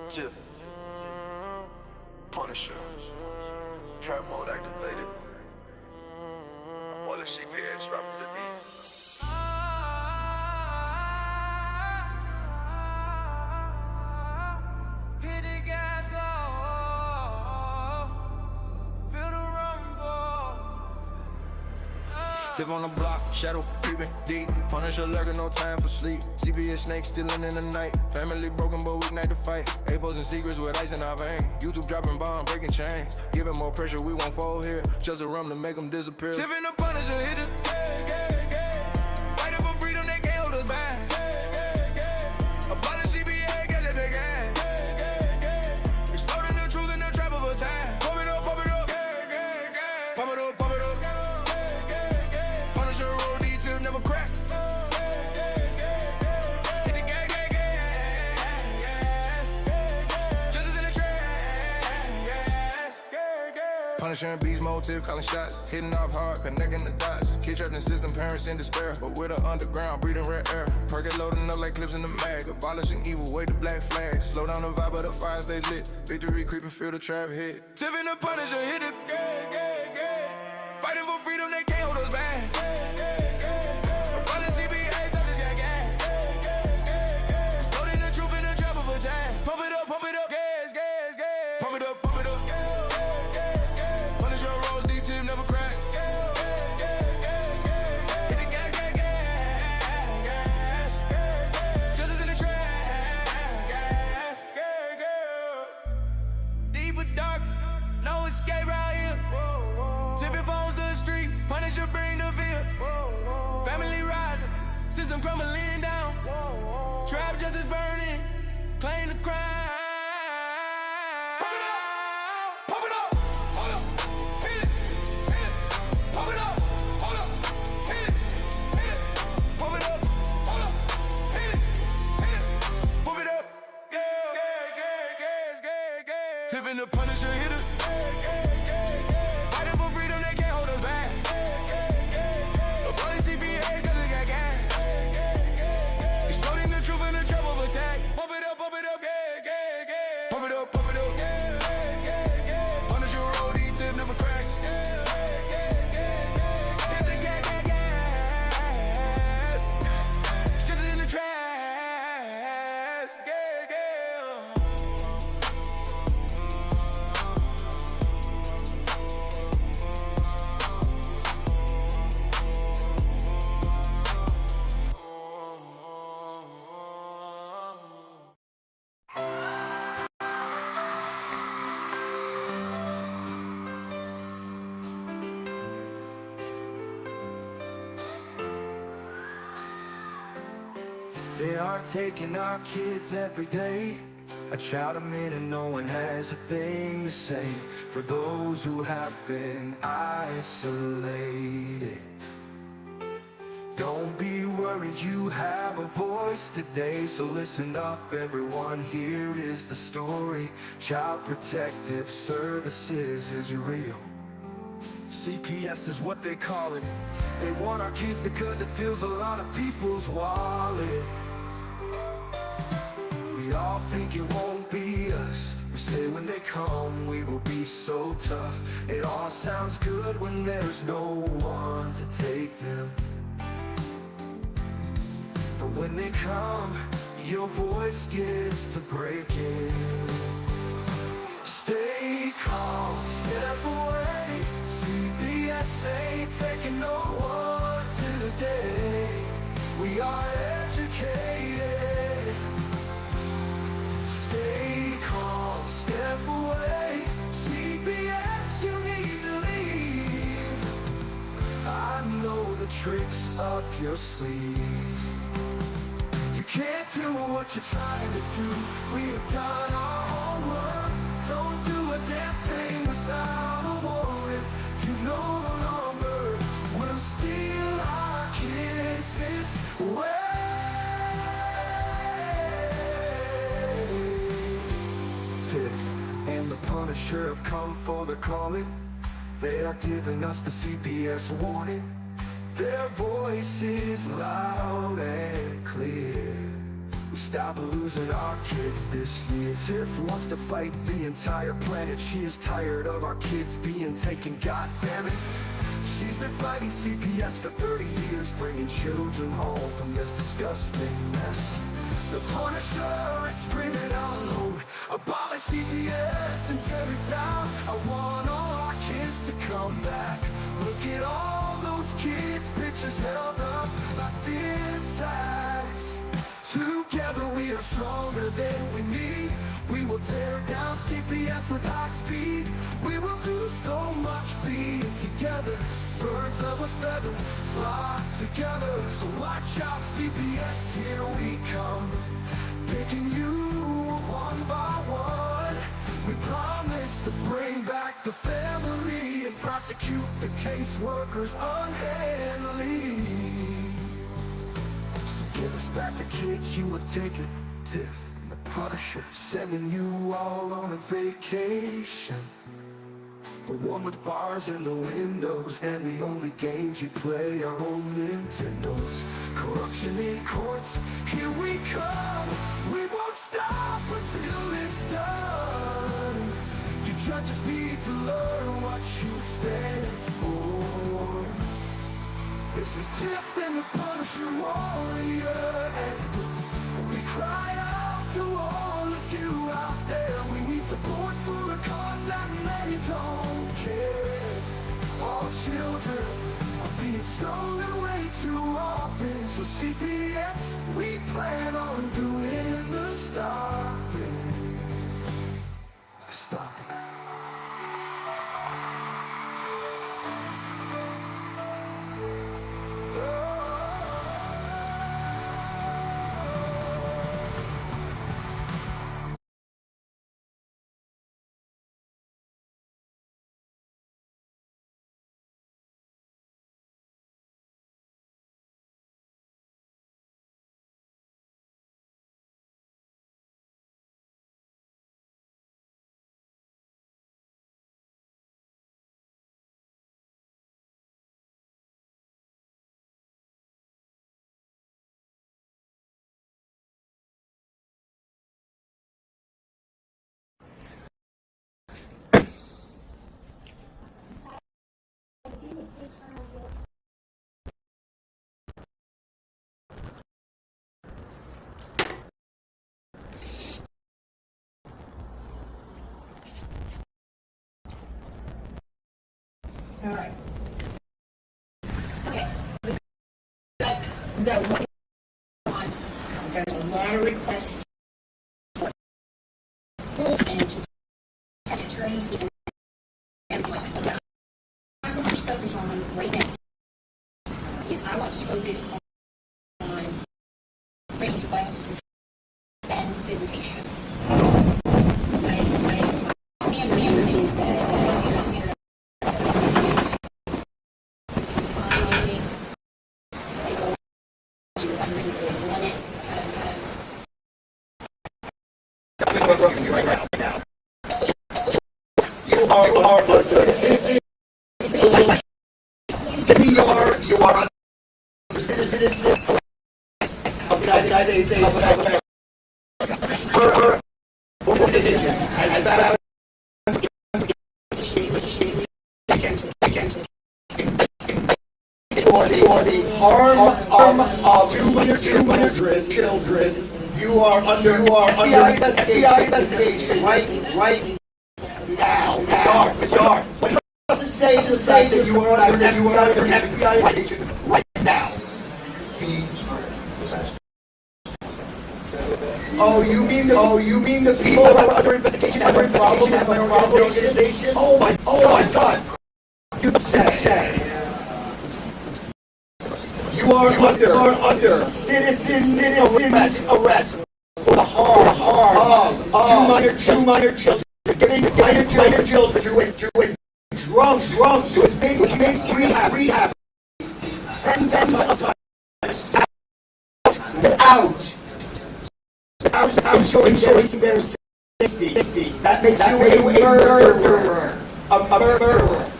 Tiff, Punisher, trap mode activated. All the CPS dropping the beat. Hit the gas low, feel the rumble. Tiff on the block, shadow creeping deep. Punisher lurking, no time for sleep. CPS snakes stealing in the night. Family broken, but weeknight to fight. Expose and secrets with ice in our vein. YouTube dropping bomb, breaking chains. Giving more pressure, we won't fall here. Just a rum to make them disappear. Tiff and the Punisher hit it. Fighting for freedom, they can't hold us back. Abolish CPS, catch up the gang. Exploding the truth in the trap of a time. Pump it up, pump it up. Pump it up, pump it up. Punisher roll, Tiff never cracks. Hit the gang, gang, gang. Justice in the trash. Punisher and beast mode, Tiff calling shots. Hitting off hard, connecting the dots. Kid trapped in system, parents in despair. But with the underground, breathing rare air. Perk loading up like clips in the mag. Abolishing evil, wave the black flag. Slow down the vibe, but the fire stay lit. Victory creeping, feel the trap hit. Tiff and the Punisher hit it. Fighting for freedom, they can't hold us back. Abolish CPA, touches gang, gang. Exploding the truth in the trap of a time. Pump it up, gas, gas, gas. Pump it up, pump it up. Punisher rolls, Tiff never cracks. Hit the gas, gas, gas. Justice in the trash. Deep and dark, no escape right here. Tipping phones to the street, Punisher bring the fear. Family rising, system crumbling down. Trap justice burning, claim the crime. Pump it up, hold up, hit it, pump it up, hold up, hit it, pump it up, hold up, hit it, pump it up, yeah. Tiff and the Punisher hit it. Fighting for freedom, they can't hold us back. Abolish CPA, cause it got gang. Exploding the truth in the trap of attack. Pump it up, yeah, yeah, yeah. Pump it up, yeah, yeah, yeah. Punisher roll, Tiff never cracks. Hit the gas, gas, gas. Just in the trash, yeah, yeah. They are taking our kids every day. I shout them in and no one has a thing to say. For those who have been isolated, don't be worried, you have a voice today. So listen up everyone, here is the story. Child Protective Services is real. CPS is what they call it. They want our kids because it fills a lot of people's wallet. We all think it won't be us. We say when they come we will be so tough. It all sounds good when there's no one to take them. But when they come, your voice gets to breaking. Stay calm, step away. CPS ain't taking no one today. We are educated. Stay calm, step away. CPS, you need to leave. I know the tricks up your sleeves. You can't do what you're trying to do. We have done our homework. Don't do a damn thing without a warrant. You no longer will steal our kids this way. Tiff and the Punisher have come for the calling. They are giving us the CPS warning. Their voices loud and clear. We stop losing our kids this year. Tiff wants to fight the entire planet. She is tired of our kids being taken, god damn it. She's been fighting CPS for 30 years, bringing children home from this disgusting mess. The Punisher is screaming out loud, abolish CPS and tear it down. I want all our kids to come back. Look at all those kids' pictures held up by thin tags. Together we are stronger than we need. We will tear down CPS with high speed. We will do so much being together. Birds of a feather flock together. So watch out CPS, here we come. Picking you one by one. We promise to bring back the family and prosecute the caseworkers unhandily. Give us back the kids you have taken. Tiff and the Punisher, sending you all on a vacation. The one with bars in the windows, and the only games you play are on Nintendos. Corruption in courts, here we come. We won't stop until it's done. You judges need to learn what you stand for. This is Tiff and the Punisher warrior, and we cry out to all of you out there. We need support for a cause that many don't care. All children are being stolen way too often. So CPS, we plan on doing the stopping. Stopping. All right. Okay. That one on. There's a lot of requests for rules and content attorneys and employment. I'm going to focus on right now is I want to focus on raise requests to suspend visitation. My CMC is that You are a citizen of the United States. Organization has found for the harm of 200 children. You are under FBI investigation right now. You are. What do you have to say that you are under FBI investigation right now? Oh, you mean the people who are under investigation have a problem with my organization? Oh my God! You said you are under citizen arrest for the harm of 2 minor children, giving minor children to a drunk who has been rehab 10 times without showing their safety. That makes you a murderer. A murderer.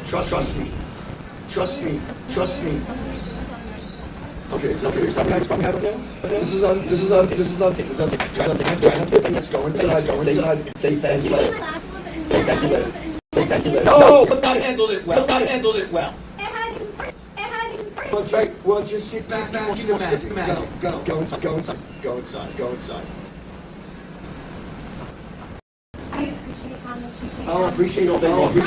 Trust me. Trust me. Trust me. Okay, sometimes I'm having this is on tape. Let's go inside. Say thank you. Say thank you. Say thank you. No, but not handled it well. Well, just sit back. Go inside. I appreciate all that. You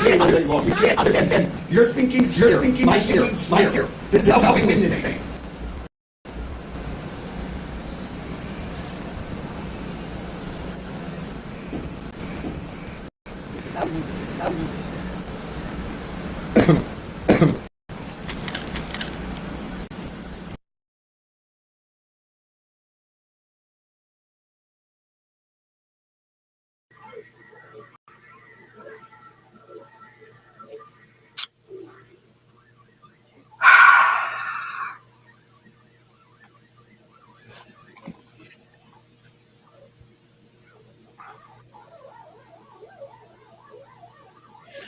can't understand. Your thinking's here. My thinking's here. This is how we win this thing. This is how we win this.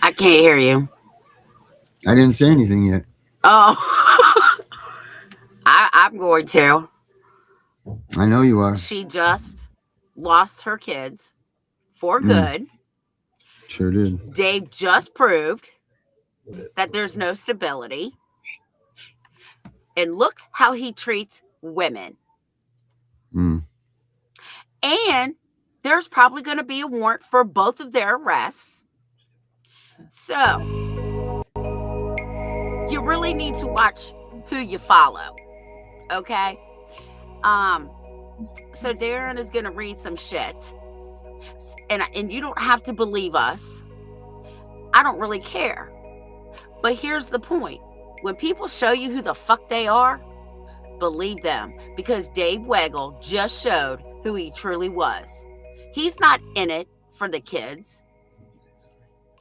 I can't hear you. I didn't say anything yet. Oh, I'm going to. I know you are. She just lost her kids for good. Sure did. Dave just proved that there's no stability. And look how he treats women. And there's probably going to be a warrant for both of their arrests. So you really need to watch who you follow. Okay? So Darren is going to read some shit. And you don't have to believe us. I don't really care. But here's the point. When people show you who the fuck they are, believe them. Because Dave Weigel just showed who he truly was. He's not in it for the kids.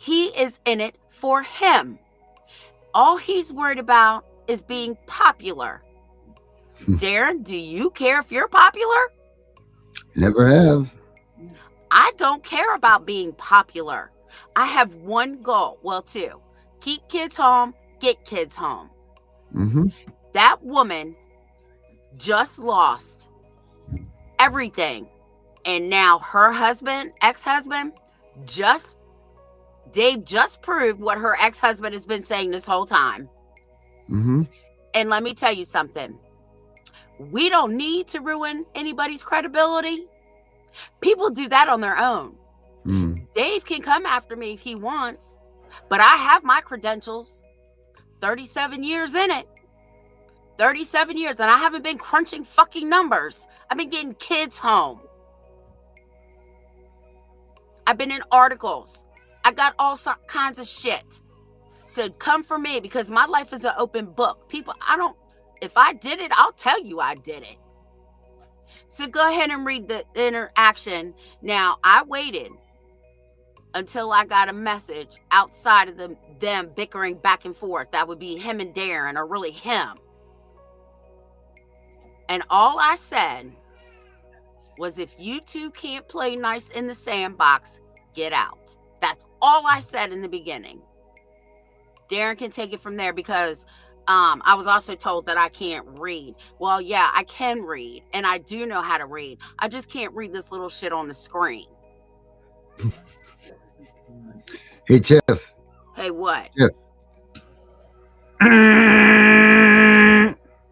He is in it for him. All he's worried about is being popular. Darren, do you care if you're popular? Never have. I don't care about being popular. I have one goal. Well, two. Keep kids home, get kids home. That woman just lost everything. And now her husband, ex-husband, Dave just proved what her ex-husband has been saying this whole time. And let me tell you something. We don't need to ruin anybody's credibility. People do that on their own. Dave can come after me if he wants, but I have my credentials. 37 years in it. 37 years, and I haven't been crunching fucking numbers. I've been getting kids home. I've been in articles. I got all kinds of shit. So come for me because my life is an open book. People, if I did it, I'll tell you I did it. So go ahead and read the interaction. Now, I waited until I got a message outside of them bickering back and forth. That would be him and Darren, or really him. And all I said was, if you two can't play nice in the sandbox, get out. That's all I said in the beginning. Darren can take it from there because I was also told that I can't read. Well, yeah, I can read, and I do know how to read. I just can't read this little shit on the screen. Hey, Tiff. Hey, what? Tiff.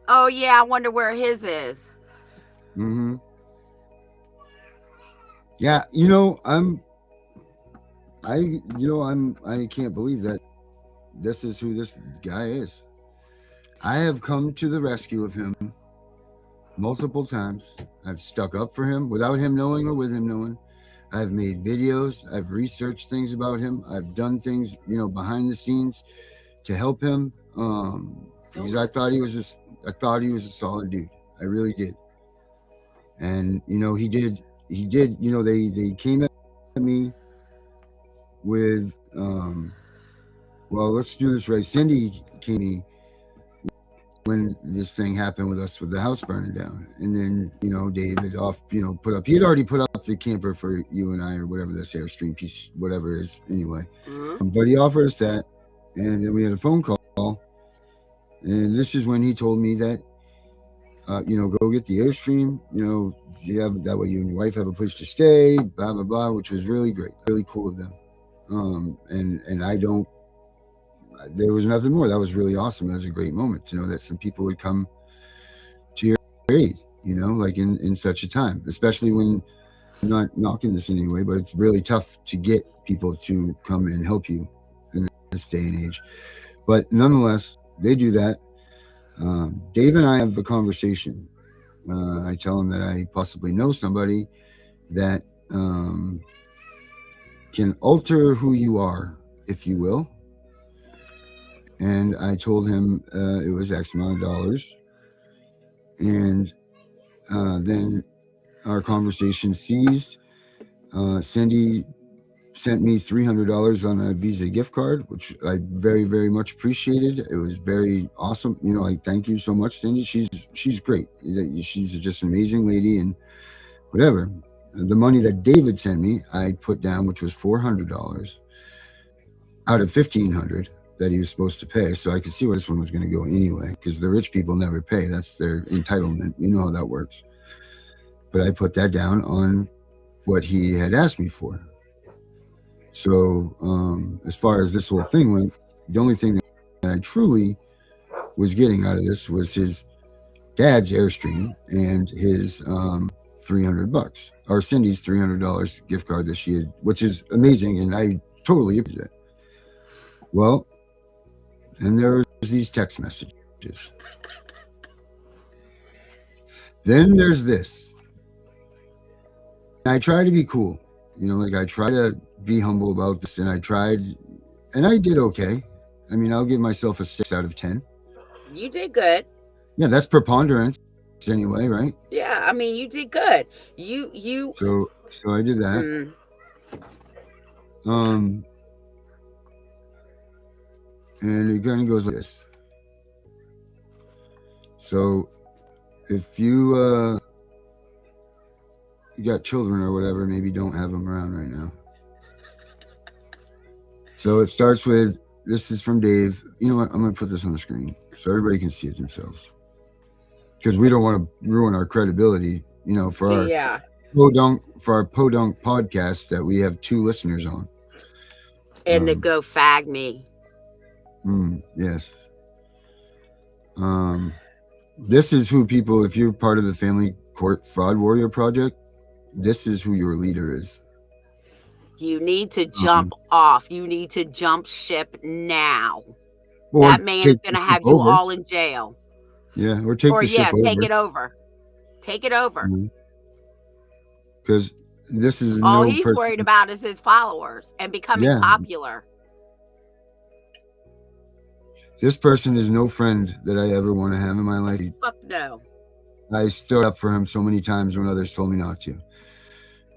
Oh, yeah, I wonder where his is. Yeah, I can't believe that this is who this guy is. I have come to the rescue of him multiple times. I've stuck up for him without him knowing or with him knowing. I've made videos. I've researched things about him. I've done things, behind the scenes to help him. Because I thought he was a solid dude. I really did. And, he did, they came at me with, well, let's do this right. Cindy came when this thing happened with us with the house burning down. And then, David he had already put up the camper for you and I, or whatever this Airstream piece, whatever it is anyway. But he offered us that. And then we had a phone call, and this is when he told me that, go get the Airstream, you have that way you and your wife have a place to stay, blah blah blah, which was really great, really cool of them. And I don't, there was nothing more. That was really awesome. It was a great moment to know that some people would come to your aid, like in such a time, especially when, I'm not knocking this in any way, but it's really tough to get people to come and help you in this day and age. But nonetheless, they do that. Dave and I have a conversation. I tell him that I possibly know somebody that can alter who you are, if you will. And I told him it was X amount of dollars. And then our conversation ceased. Cindy sent me $300 on a Visa gift card, which I very, very much appreciated. It was very awesome. Like, thank you so much, Cindy. She's great. She's just an amazing lady, and whatever. The money that David sent me, I put down, which was $400 out of $1,500 that he was supposed to pay. So I could see where this one was going to go anyway, because the rich people never pay. That's their entitlement. You know how that works. But I put that down on what he had asked me for. So as far as this whole thing went, the only thing that I truly was getting out of this was his dad's Airstream and his $300, or Cindy's $300 gift card that she had, which is amazing, and I totally appreciate it. Well, and there was these text messages. Then there's this. I try to be cool, I try to be humble about this, and I tried, and I did okay. I mean, I'll give myself a 6 out of 10. You did good. Yeah, that's preponderance anyway, right? Yeah, I mean, you did good. You. So I did that. And it kind of goes like this. So if you got children or whatever, maybe don't have them around right now. So it starts with, this is from Dave. You know what? I'm going to put this on the screen so everybody can see it themselves, because we don't want to ruin our credibility, for our Podunk podcast that we have 2 listeners on. And to go fag me. Yes. This is who people, if you're part of the Family Court Fraud Warrior Project, this is who your leader is. You need to jump off. You need to jump ship now. Or that man is going to have you all in jail. Yeah, or take the ship over. Take it over. Take it over. Because this is all he's worried about is his followers and becoming popular. This person is no friend that I ever want to have in my life. Fuck no. I stood up for him so many times when others told me not to.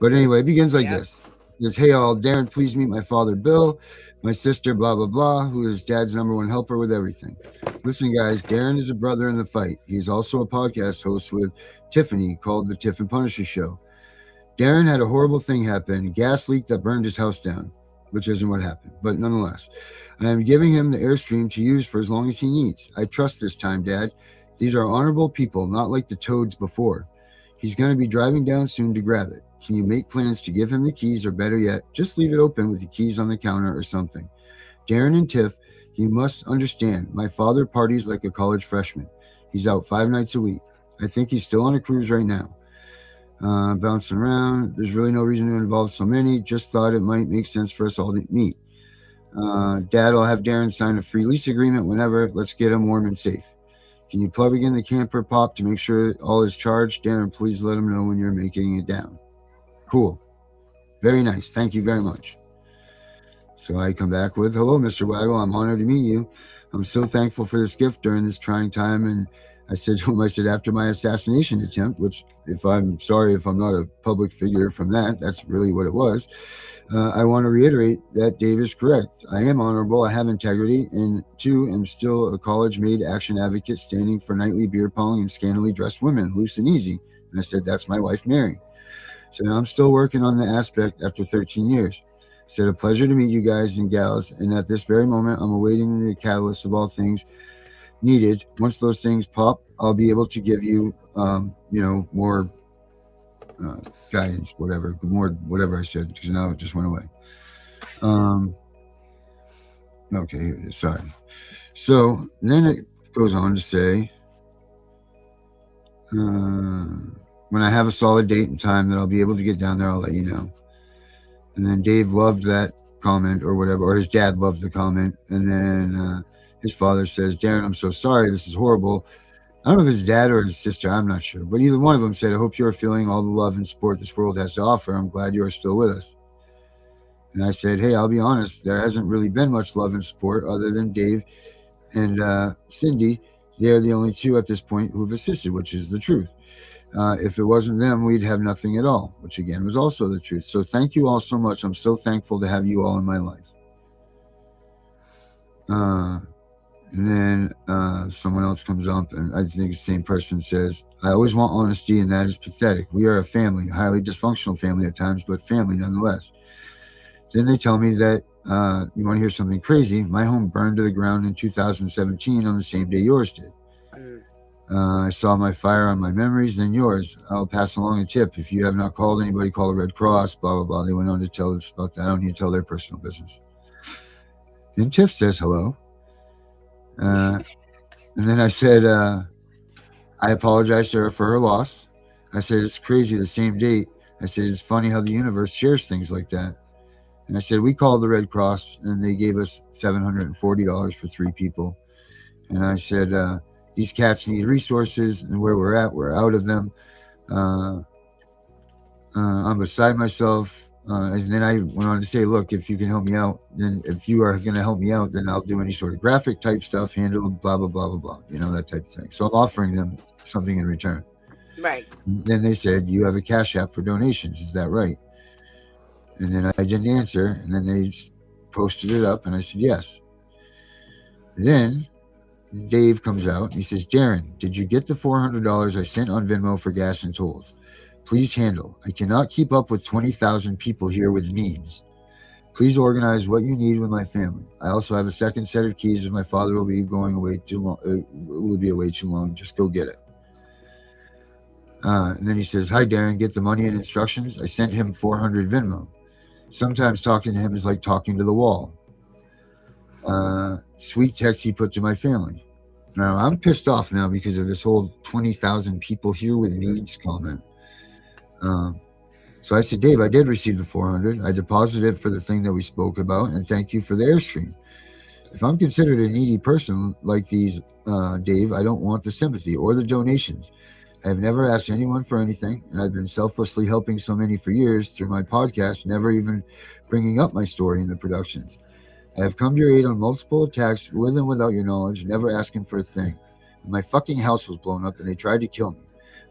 But anyway, it begins like this. It says, hey all, Darren, please meet my father, Bill, my sister, blah, blah, blah, who is Dad's #1 helper with everything. Listen, guys, Darren is a brother in the fight. He's also a podcast host with Tiffany called The Tiff and Punisher Show. Darren had a horrible thing happen, gas leak that burned his house down, which isn't what happened. But nonetheless, I am giving him the Airstream to use for as long as he needs. I trust this time, Dad. These are honorable people, not like the toads before. He's going to be driving down soon to grab it. Can you make plans to give him the keys, or better yet, just leave it open with the keys on the counter or something? Darren and Tiff, you must understand, my father parties like a college freshman. He's out 5 nights a week. I think he's still on a cruise right now. Bouncing around. There's really no reason to involve so many. Just thought it might make sense for us all to meet. Dad, I'll have Darren sign a free lease agreement whenever. Let's get him warm and safe. Can you plug in the camper pop to make sure all is charged? Darren, please let him know when you're making it down. Cool. Very nice. Thank you very much. So I come back with, hello, Mr. Waggle. I'm honored to meet you. I'm so thankful for this gift during this trying time. And I said to him, after my assassination attempt, which if I'm sorry if I'm not a public figure from that, that's really what it was. I want to reiterate that Dave is correct. I am honorable. I have integrity. And 2, am still a college-made action advocate standing for nightly beer pong and scantily dressed women, loose and easy. And I said, that's my wife, Mary. So now I'm still working on the aspect after 13 years. Said, a pleasure to meet you guys and gals, and at this very moment, I'm awaiting the catalyst of all things needed. Once those things pop, I'll be able to give you, more guidance, whatever I said, because now it just went away. Okay, here it is. Sorry. So then it goes on to say, when I have a solid date and time that I'll be able to get down there, I'll let you know. And then Dave loved that comment or whatever, or his dad loved the comment. And then his father says, Darren, I'm so sorry. This is horrible. I don't know if his dad or his sister, I'm not sure. But either one of them said, I hope you are feeling all the love and support this world has to offer. I'm glad you are still with us. And I said, hey, I'll be honest. There hasn't really been much love and support other than Dave and Cindy. They're the only two at this point who have assisted, which is the truth. If it wasn't them, we'd have nothing at all, which again was also the truth. So thank you all so much. I'm so thankful to have you all in my life. And then someone else comes up, and I think the same person says, I always want honesty, and that is pathetic. We are a family, a highly dysfunctional family at times, but family nonetheless. Then they tell me that, you want to hear something crazy? My home burned to the ground in 2017 on the same day yours did. I saw my fire on my memories, then yours. I'll pass along a tip. If you have not called anybody, call the Red Cross, blah, blah, blah. They went on to tell us about that. I don't need to tell their personal business. Then Tiff says hello. And then I said, I apologize to her for her loss. I said, it's crazy, the same date. I said, it's funny how the universe shares things like that. And I said, we called the Red Cross, and they gave us $740 for 3 people. And I said, these cats need resources, and where we're at, we're out of them. I'm beside myself. And then I went on to say, look, if you can help me out, then if you are going to help me out, then I'll do any sort of graphic type stuff, handle blah, blah, blah, blah, blah, that type of thing. So I'm offering them something in return. Right. Then they said, you have a Cash App for donations. Is that right? And then I didn't answer. And then they posted it up, and I said, yes. Then Dave comes out and he says, Darren, did you get the $400 I sent on Venmo for gas and tolls? Please handle. I cannot keep up with 20,000 people here with needs. Please organize what you need with my family. I also have a second set of keys if my father will be going away too long. Will be away too long. Just go get it. And then he says, hi, Darren, get the money and instructions. I sent him 400 Venmo. Sometimes talking to him is like talking to the wall. Sweet text he put to my family. Now, I'm pissed off now because of this whole 20,000 people here with needs comment. So I said, Dave, I did receive the 400. I deposited it for the thing that we spoke about, and thank you for the Airstream. If I'm considered a needy person like these, Dave, I don't want the sympathy or the donations. I have never asked anyone for anything, and I've been selflessly helping so many for years through my podcast, never even bringing up my story in the productions. I have come to your aid on multiple attacks with and without your knowledge, never asking for a thing. My fucking house was blown up, and they tried to kill me.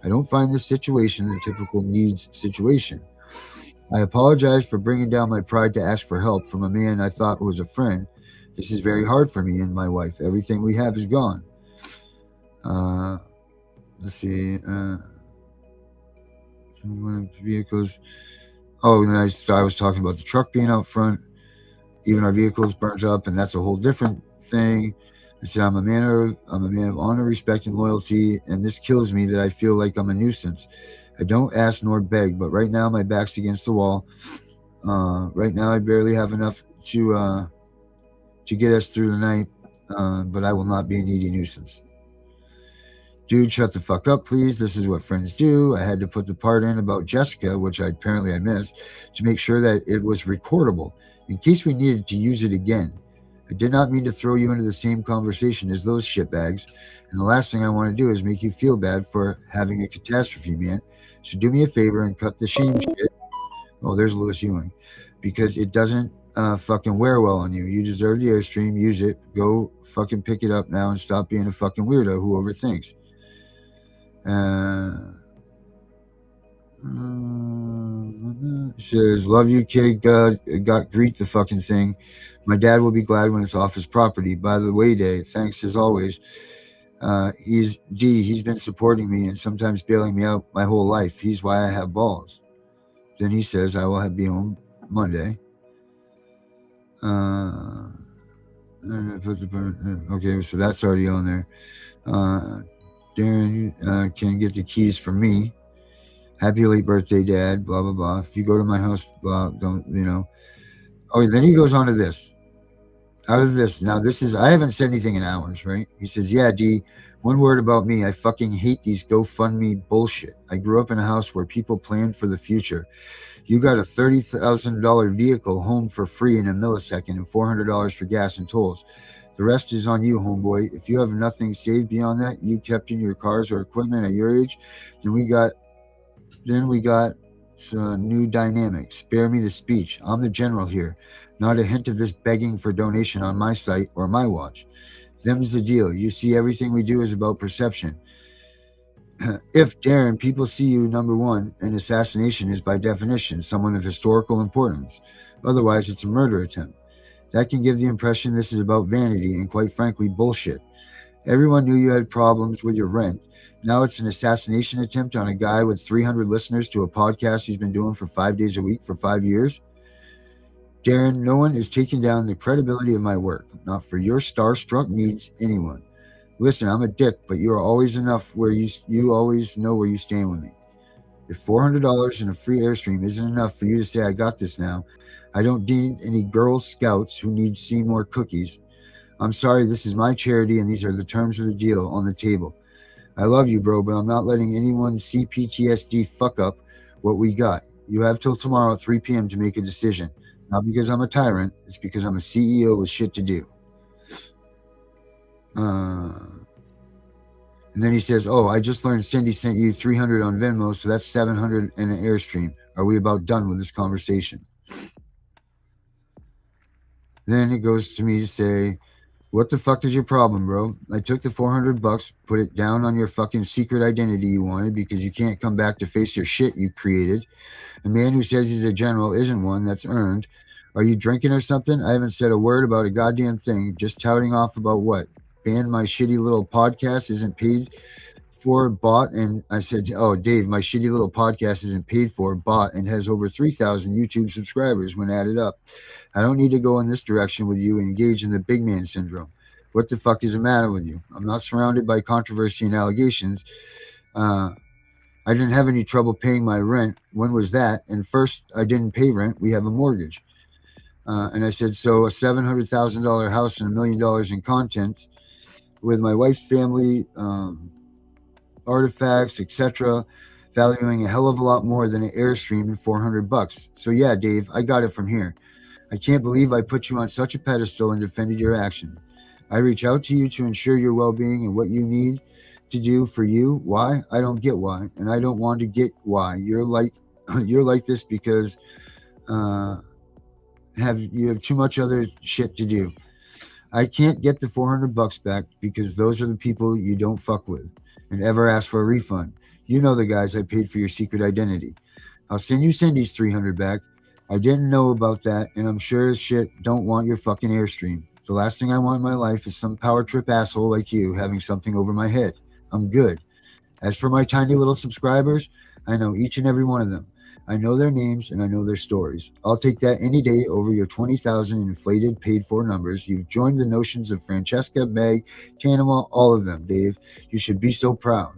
I don't find this situation the typical needs situation. I apologize for bringing down my pride to ask for help from a man I thought was a friend. This is very hard for me and my wife. Everything we have is gone. Let's see. Vehicles. Oh, and then I was talking about the truck being out front. Even our vehicles burnt up, and that's a whole different thing. I said, I'm a man of honor, respect, and loyalty, and this kills me that I feel like I'm a nuisance. I don't ask nor beg, but right now my back's against the wall. Right now I barely have enough to get us through the night, but I will not be a needy nuisance. Dude, shut the fuck up, please. This is what friends do. I had to put the part in about Jessica, which I missed, to make sure that it was recordable in case we needed to use it again. I did not mean to throw you into the same conversation as those shitbags, and the last thing I want to do is make you feel bad for having a catastrophe, man. So do me a favor and cut the shame shit. Oh, there's Lewis Ewing. Because it doesn't fucking wear well on you. You deserve the Airstream. Use it. Go fucking pick it up now and stop being a fucking weirdo who overthinks. He says, love you, kid. God, greet the fucking thing. My dad will be glad when it's off his property. By the way, Dave, thanks as always. He's been supporting me and sometimes bailing me out my whole life. He's why I have balls. Then he says, I will be home Monday. Okay, so that's already on there. Darren can get the keys from me. Happy late birthday, Dad. Blah blah blah. If you go to my house, blah, don't Oh, then he goes on to this. Out of this, now this is I haven't said anything in hours, right? He says, "Yeah, D. One word about me. I fucking hate these GoFundMe bullshit. I grew up in a house where people planned for the future. You got a $30,000 vehicle home for free in a millisecond and $400 for gas and tolls. The rest is on you, homeboy. If you have nothing saved beyond that you kept in your cars or equipment at your age, then we got some new dynamic. Spare me the speech. I'm the general here. Not a hint of this begging for donation on my site or my watch. Them's the deal. You see, everything we do is about perception. If, Darren, people see you, number one, an assassination is by definition someone of historical importance. Otherwise, it's a murder attempt. That can give the impression this is about vanity and, quite frankly, bullshit. Everyone knew you had problems with your rent. Now it's an assassination attempt on a guy with 300 listeners to a podcast he's been doing for 5 days a week for 5 years. Darren, no one is taking down the credibility of my work, not for your starstruck needs, anyone. Listen, I'm a dick, but you are always enough where you always know where you stand with me. If $400 and a free Airstream isn't enough for you to say I got this now, I don't need any Girl Scouts who need Seymour cookies. I'm sorry, this is my charity and these are the terms of the deal on the table. I love you, bro, but I'm not letting anyone CPTSD fuck up what we got. You have till tomorrow at 3 p.m. to make a decision. Not because I'm a tyrant, it's because I'm a CEO with shit to do. And then he says, oh, I just learned Cindy sent you 300 on Venmo, so that's 700 in an Airstream. Are we about done with this conversation? Then it goes to me to say, what the fuck is your problem, bro? I took the $400, put it down on your fucking secret identity you wanted because you can't come back to face your shit you created. A man who says he's a general isn't one that's earned. Are you drinking or something? I haven't said a word about a goddamn thing. Just touting off about what? Banned my shitty little podcast isn't paid for, bought, and I said, oh, Dave, my shitty little podcast isn't paid for, bought, and has over 3,000 YouTube subscribers when added up. I don't need to go in this direction with you and engage in the big man syndrome. What the fuck is the matter with you? I'm not surrounded by controversy and allegations. I didn't have any trouble paying my rent. When was that? And first, I didn't pay rent. We have a mortgage. And I said, so a $700,000 house and $1 million in contents with my wife's family, artifacts, etc., valuing a hell of a lot more than an Airstream and $400. So yeah, Dave, I got it from here. I can't believe I put you on such a pedestal and defended your actions. I reach out to you to ensure your well-being and what you need to do for you. Why? I don't get why, and I don't want to get why. You're like this because you have too much other shit to do. I can't get the $400 back because those are the people you don't fuck with and ever ask for a refund. You know the guys I paid for your secret identity. I'll send you Cindy's 300 back. I didn't know about that, and I'm sure as shit don't want your fucking Airstream. The last thing I want in my life is some power trip asshole like you having something over my head. I'm good. As for my tiny little subscribers, I know each and every one of them. I know their names and I know their stories. I'll take that any day over your 20,000 inflated paid-for numbers. You've joined the notions of Francesca, Meg, Tanema, all of them, Dave. You should be so proud.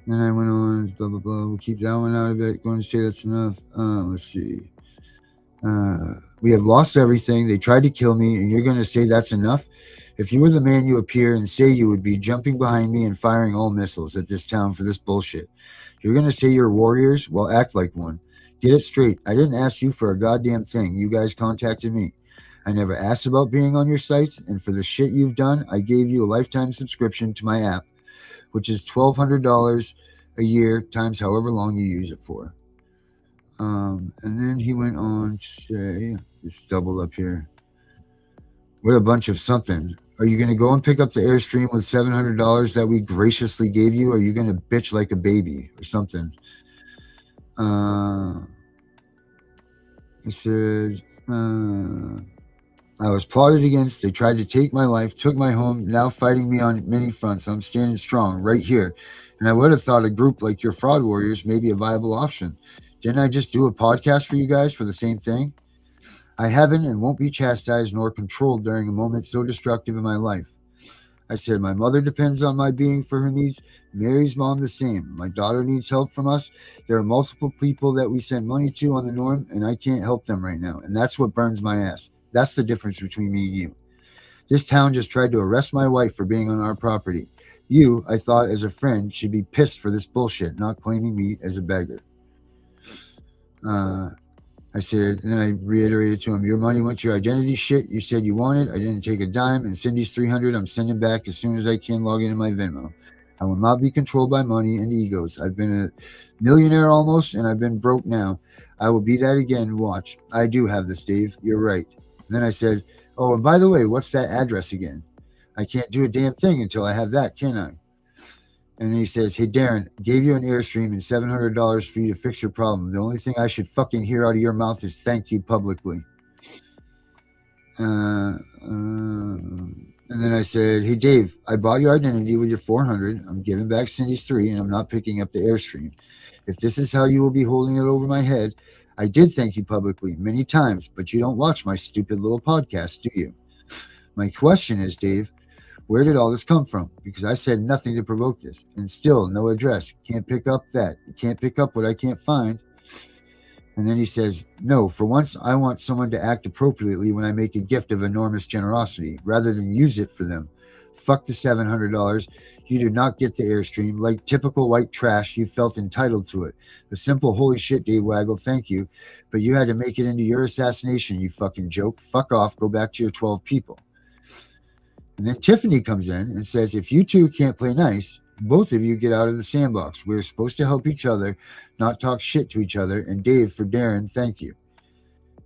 Then I went on, blah, blah, blah. We'll keep that one out of it. Going to say that's enough. Let's see. We have lost everything. They tried to kill me, and you're going to say that's enough? If you were the man you appear and say you would be, jumping behind me and firing all missiles at this town for this bullshit, you're going to say you're warriors? Well, act like one. Get it straight. I didn't ask you for a goddamn thing. You guys contacted me. I never asked about being on your sites, and for the shit you've done, I gave you a lifetime subscription to my app, which is $1,200 a year times however long you use it for. And then he went on to say, it's doubled up here. What a bunch of something. Are you going to go and pick up the Airstream with $700 that we graciously gave you? Or are you going to bitch like a baby or something? He said, I was plotted against. They tried to take my life, took my home, now fighting me on many fronts. I'm standing strong right here. And I would have thought a group like your fraud warriors may be a viable option. Didn't I just do a podcast for you guys for the same thing? I haven't and won't be chastised nor controlled during a moment so destructive in my life. I said, my mother depends on my being for her needs. Mary's mom the same. My daughter needs help from us. There are multiple people that we send money to on the norm, and I can't help them right now. And that's what burns my ass. That's the difference between me and you. This town just tried to arrest my wife for being on our property. You, I thought, as a friend, should be pissed for this bullshit, not claiming me as a beggar. I said, and then I reiterated to him, your money went to your identity shit you said you wanted. I didn't take a dime, and Cindy's $300 I'm sending back as soon as I can log into my Venmo. I will not be controlled by money and egos. I've been a millionaire almost, and I've been broke now. I will be that again. Watch. I do have this, Dave. You're right. And then I said, oh, and by the way, what's that address again? I can't do a damn thing until I have that, can I? And he says, hey, Darren, gave you an Airstream and $700 for you to fix your problem. The only thing I should fucking hear out of your mouth is thank you publicly. And then I said, hey, Dave, I bought your identity with your $400. I'm giving back Cindy's $300, and I'm not picking up the Airstream. If this is how you will be holding it over my head, I did thank you publicly many times, but you don't watch my stupid little podcast, do you? My question is, Dave, where did all this come from? Because I said nothing to provoke this. And still, no address. Can't pick up that. You can't pick up what I can't find. And then he says, no, for once, I want someone to act appropriately when I make a gift of enormous generosity, rather than use it for them. Fuck the $700. You do not get the Airstream. Like typical white trash, you felt entitled to it. A simple holy shit, Dave Waggle, thank you. But you had to make it into your assassination, you fucking joke. Fuck off. Go back to your 12 people. And then Tiffany comes in and says, if you two can't play nice, both of you get out of the sandbox. We're supposed to help each other, not talk shit to each other. And Dave, for Darren, thank you.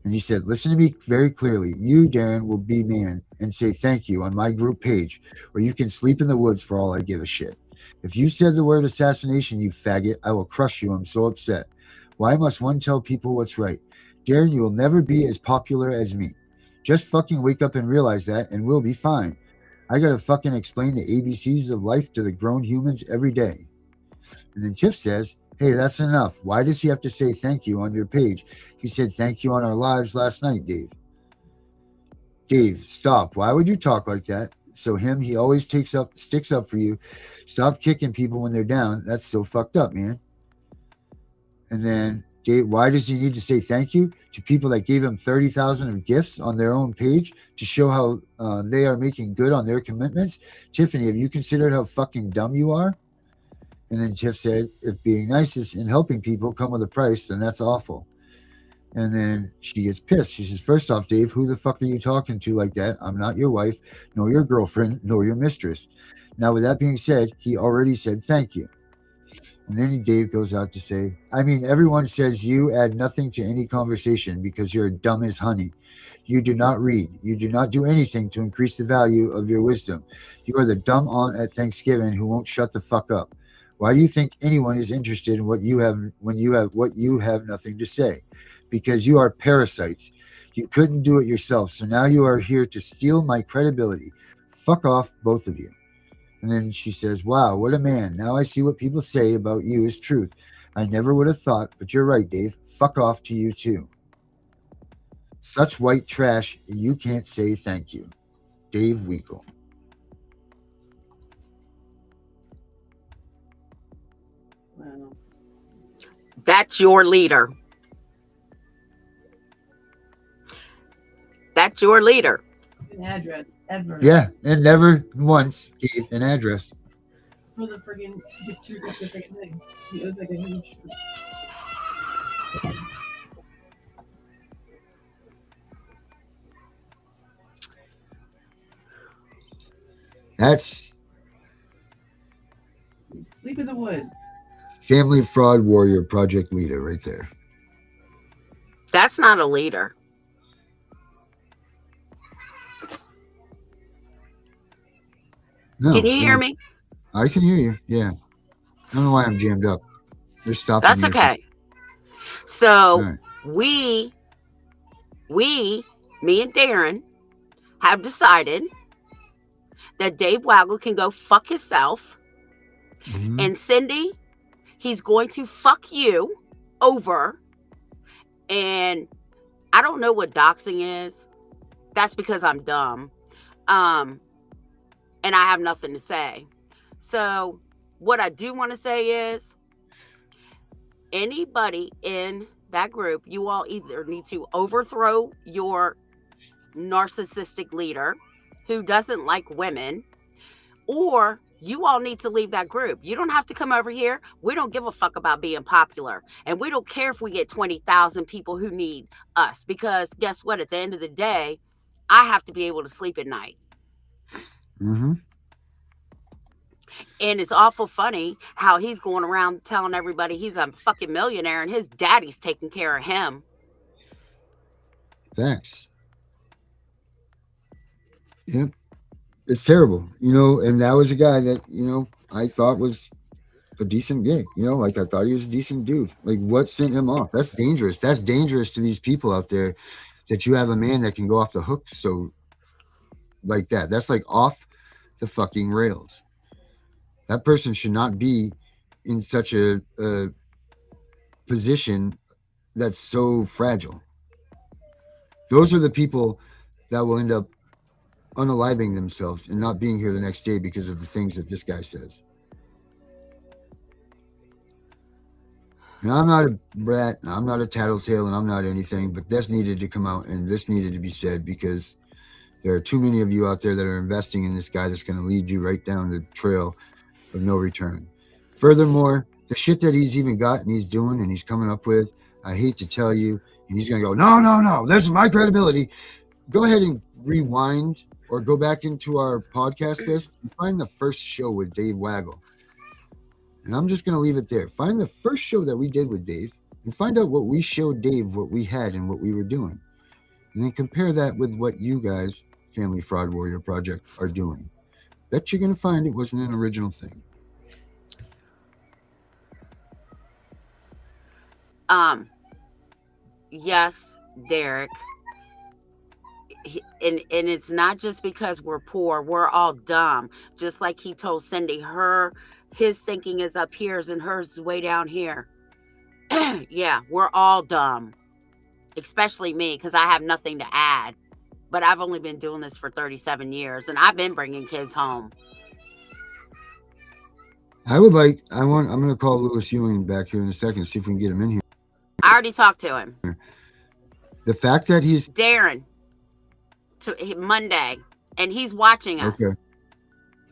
And he said, listen to me very clearly. You, Darren, will be man and say thank you on my group page, or you can sleep in the woods for all I give a shit. If you said the word assassination, you faggot, I will crush you. I'm so upset. Why must one tell people what's right? Darren, you will never be as popular as me. Just fucking wake up and realize that, and we'll be fine. I gotta fucking explain the ABCs of life to the grown humans every day. And then Tiff says, hey, that's enough. Why does he have to say thank you on your page? He said thank you on our lives last night, Dave. Dave, stop. Why would you talk like that? So he always sticks up for you. Stop kicking people when they're down. That's so fucked up, man. And then Dave, why does he need to say thank you to people that gave him 30,000 of gifts on their own page to show how they are making good on their commitments? Tiffany, have you considered how fucking dumb you are? And then Tiff said, if being nice and helping people come with a price, then that's awful. And then she gets pissed. She says, first off, Dave, who the fuck are you talking to like that? I'm not your wife, nor your girlfriend, nor your mistress. Now, with that being said, he already said thank you. And then Dave goes out to say, I mean, everyone says you add nothing to any conversation because you're dumb as honey. You do not read. You do not do anything to increase the value of your wisdom. You are the dumb aunt at Thanksgiving who won't shut the fuck up. Why do you think anyone is interested in what you have when you have nothing to say? Because you are parasites. You couldn't do it yourself, so now you are here to steal my credibility. Fuck off, both of you. And then she says, wow, what a man. Now I see what people say about you is truth. I never would have thought, but you're right, Dave. Fuck off to you too. Such white trash, you can't say thank you. Dave Weekle. Wow. That's your leader. That's your leader. An address ever. Yeah, and never once gave an address. For the friggin' too specific thing. It was like a huge. That's Sleep in the woods. Family Fraud Warrior Project leader right there. That's not a leader. No, Can you hear me? I can hear you. Yeah. I don't know why I'm jammed up. They're stopping. That's music. okay. So Right. we, me and Darren, have decided that Dave Waggle can go fuck himself. Mhm. And Cindy, he's going to fuck you over And I don't know what doxing is. That's because I'm dumb. And I have nothing to say. So what I do want to say is, anybody in that group, you all either need to overthrow your narcissistic leader who doesn't like women, or you all need to leave that group. You don't have to come over here. We don't give a fuck about being popular. And we don't care if we get 20,000 people who need us, because guess what? At the end of the day, I have to be able to sleep at night. Mm-hmm. And it's awful funny how he's going around telling everybody he's a fucking millionaire and his daddy's taking care of him. Thanks. Yep. It's terrible, and that was a guy that, I thought was a decent gig, like I thought he was a decent dude. Like, what sent him off? That's dangerous. That's dangerous to these people out there, that you have a man that can go off the hook so like that. That's like off the fucking rails. That person should not be in such a position that's so fragile. Those are the people that will end up unaliving themselves and not being here the next day because of the things that this guy says. And I'm not a brat, and I'm not a tattletale, and I'm not anything, but this needed to come out and this needed to be said, because there are too many of you out there that are investing in this guy that's going to lead you right down the trail of no return. Furthermore, the shit that he's even got and he's doing and he's coming up with, I hate to tell you, and he's going to go, no, this is my credibility. Go ahead and rewind or go back into our podcast list and find the first show with Dave Waggle. And I'm just going to leave it there. Find the first show that we did with Dave and find out what we showed Dave, what we had and what we were doing. And then compare that with what you guys, Family Fraud Warrior Project, are doing. Bet you're going to find it wasn't an original thing. Yes, Derek. And it's not just because we're poor, we're all dumb. Just like he told Cindy, his thinking is up here and hers is way down here. Yeah, we're all dumb. Especially me, because I have nothing to add. But I've only been doing this for 37 years, and I've been bringing kids home. I'm going to call Lewis Ewing back here in a second, see if we can get him in here. I already talked to him. The fact that he's Darren, Monday, and he's watching us. Okay.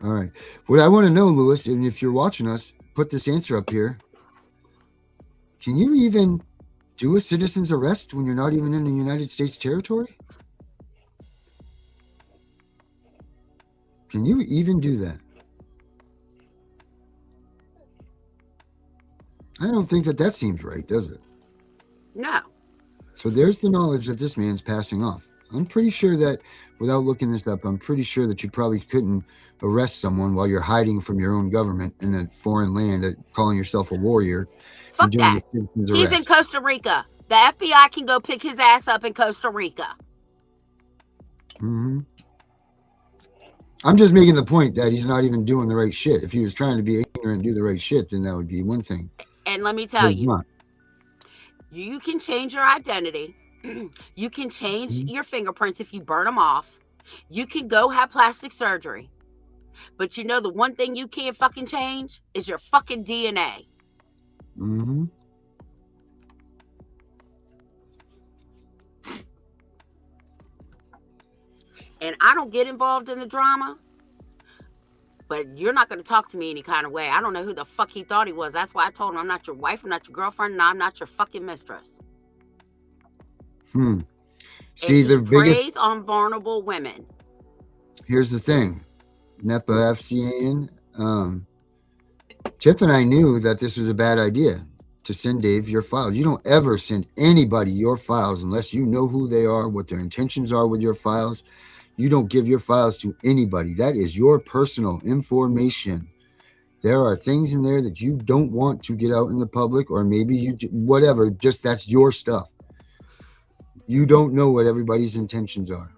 All right. What I want to know, Lewis, and if you're watching us, put this answer up here. Can you even do a citizen's arrest when you're not even in the United States territory? Can you even do that? I don't think that seems right, does it? No. So there's the knowledge that this man's passing off. I'm pretty sure that, without looking this up, I'm pretty sure that you probably couldn't arrest someone while you're hiding from your own government in a foreign land, calling yourself a warrior. Fuck that. He's in Costa Rica. The FBI can go pick his ass up in Costa Rica. Mm-hmm. I'm just making the point that he's not even doing the right shit. If he was trying to be ignorant and do the right shit, then that would be one thing. And let me tell you, you can change your identity. You can change your fingerprints if you burn them off. You can go have plastic surgery. But you know the one thing you can't fucking change is your fucking DNA. Mm-hmm. And I don't get involved in the drama, but you're not going to talk to me any kind of way. I don't know who the fuck he thought he was. That's why I told him I'm not your wife, I'm not your girlfriend, and I'm not your fucking mistress. See, the biggest preys on vulnerable women. Here's the thing, NEPA FCAN. Tiff and I knew that this was a bad idea to send Dave your files. You don't ever send anybody your files unless you know who they are, what their intentions are with your files. You don't give your files to anybody. That is your personal information. There are things in there that you don't want to get out in the public, or maybe you, whatever, just that's your stuff. You don't know what everybody's intentions are.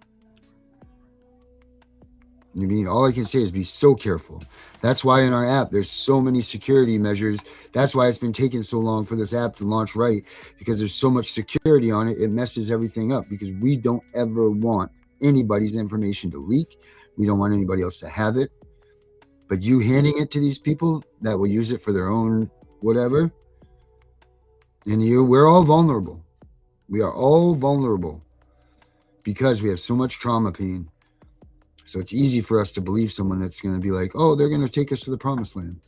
I mean, all I can say is be so careful. That's why in our app, there's so many security measures. That's why it's been taking so long for this app to launch right, because there's so much security on it. It messes everything up because we don't ever want anybody's information to leak. We don't want anybody else to have it. But you handing it to these people that will use it for their own whatever, and we're all vulnerable. We are all vulnerable because we have so much trauma pain. So it's easy for us to believe someone that's going to be like, oh, they're going to take us to the promised land.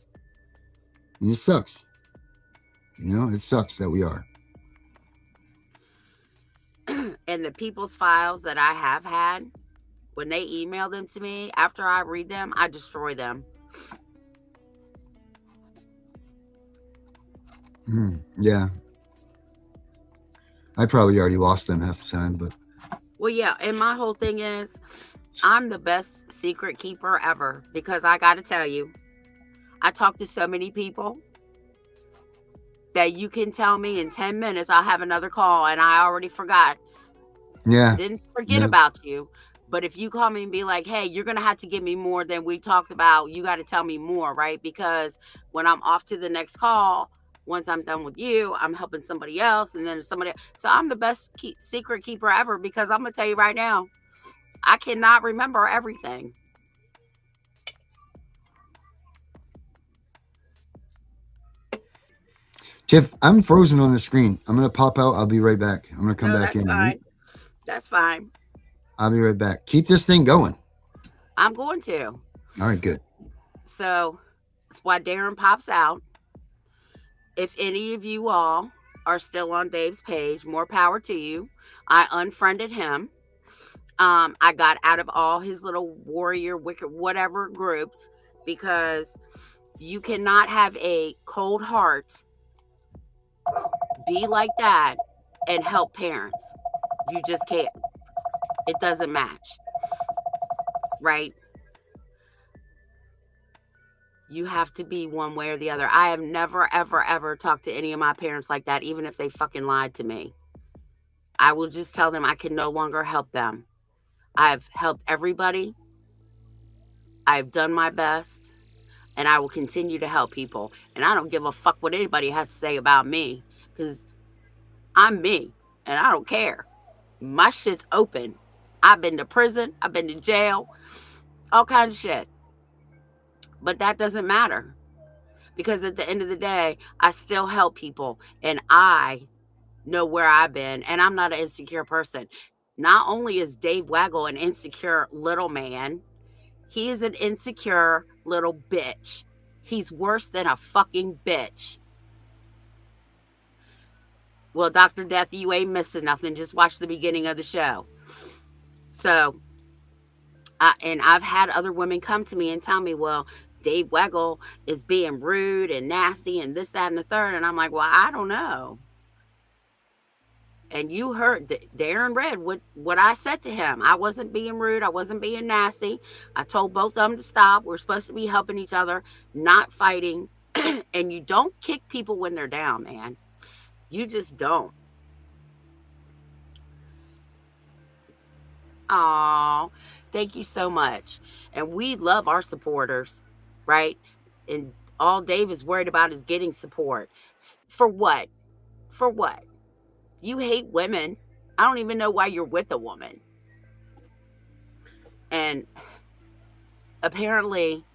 And it sucks. It sucks that we are. And the people's files that I have had, when they email them to me, after I read them, I destroy them. Yeah. I probably already lost them half the time, but. Well, yeah. And my whole thing is, I'm the best secret keeper ever, because I got to tell you, I talk to so many people that you can tell me in 10 minutes I'll have another call and I already forgot. Yeah. Didn't forget about you. But if you call me and be like, hey, you're going to have to give me more than we talked about, you got to tell me more, right? Because when I'm off to the next call, once I'm done with you, I'm helping somebody else, and then somebody. So I'm the best secret keeper ever, because I'm going to tell you right now, I cannot remember everything. Tiff, I'm frozen on the screen. I'm going to pop out. I'll be right back. I'm going to come back in. Fine. That's fine. I'll be right back. Keep this thing going. I'm going to. All right, good. So that's why Darren pops out. If any of you all are still on Dave's page, more power to you. I unfriended him. I got out of all his little warrior, wicked, whatever groups, because you cannot have a cold heart, be like that, and help parents. You just can't. It doesn't match. Right? You have to be one way or the other. I have never, ever, ever talked to any of my parents like that, even if they fucking lied to me. I will just tell them I can no longer help them. I've helped everybody. I've done my best. And I will continue to help people. And I don't give a fuck what anybody has to say about me, because I'm me. And I don't care. My shit's open. I've been to prison. I've been to jail. All kinds of shit. But that doesn't matter. Because at the end of the day, I still help people. And I know where I've been. And I'm not an insecure person. Not only is Dave Waggle an insecure little man, he is an insecure little bitch. He's worse than a fucking bitch. Well, Dr. Death, you ain't missing nothing. Just watch the beginning of the show. So, and I've had other women come to me and tell me, well, Dave Waggle is being rude and nasty and this, that, and the third. And I'm like, well, I don't know. And you heard Darren read what I said to him. I wasn't being rude. I wasn't being nasty. I told both of them to stop. We're supposed to be helping each other, not fighting. And you don't kick people when they're down, man. You just don't. Oh, thank you so much. And we love our supporters, right? And all Dave is worried about is getting support. For what? For what? You hate women. I don't even know why you're with a woman. And apparently,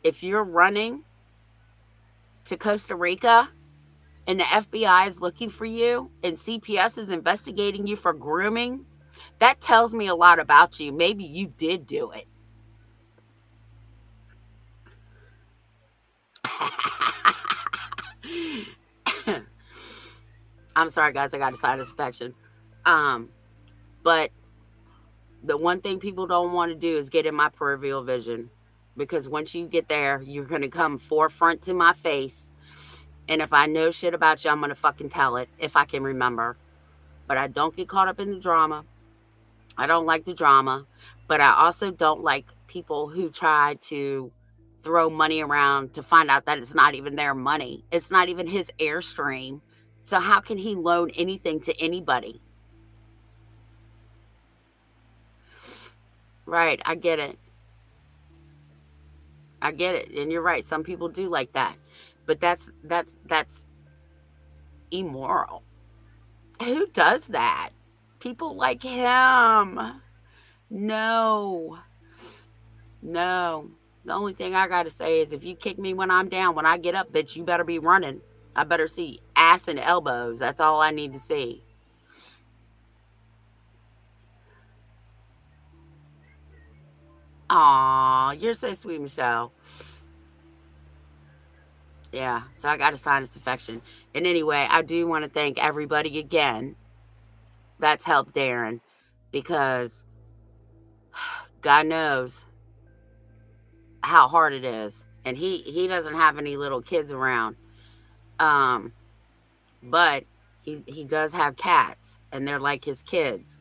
if you're running to Costa Rica and the FBI is looking for you and CPS is investigating you for grooming, that tells me a lot about you. Maybe you did do it. I'm sorry, guys. I got a sinus infection. But the one thing people don't want to do is get in my peripheral vision, because once you get there, you're going to come forefront to my face. And if I know shit about you, I'm going to fucking tell it if I can remember. But I don't get caught up in the drama. I don't like the drama. But I also don't like people who try to throw money around to find out that it's not even their money. It's not even his Airstream. So how can he loan anything to anybody? Right, I get it. I get it, and you're right. Some people do like that, but that's immoral. Who does that? People like him. No, no. The only thing I gotta say is, if you kick me when I'm down, when I get up, bitch, you better be running. I better see ass and elbows. That's all I need to see. Aw, you're so sweet, Michelle. Yeah, so I got a sinus infection. And anyway, I do want to thank everybody again that's helped Darren, because God knows how hard it is. And he doesn't have any little kids around. Um, but he does have cats, and they're like his kids.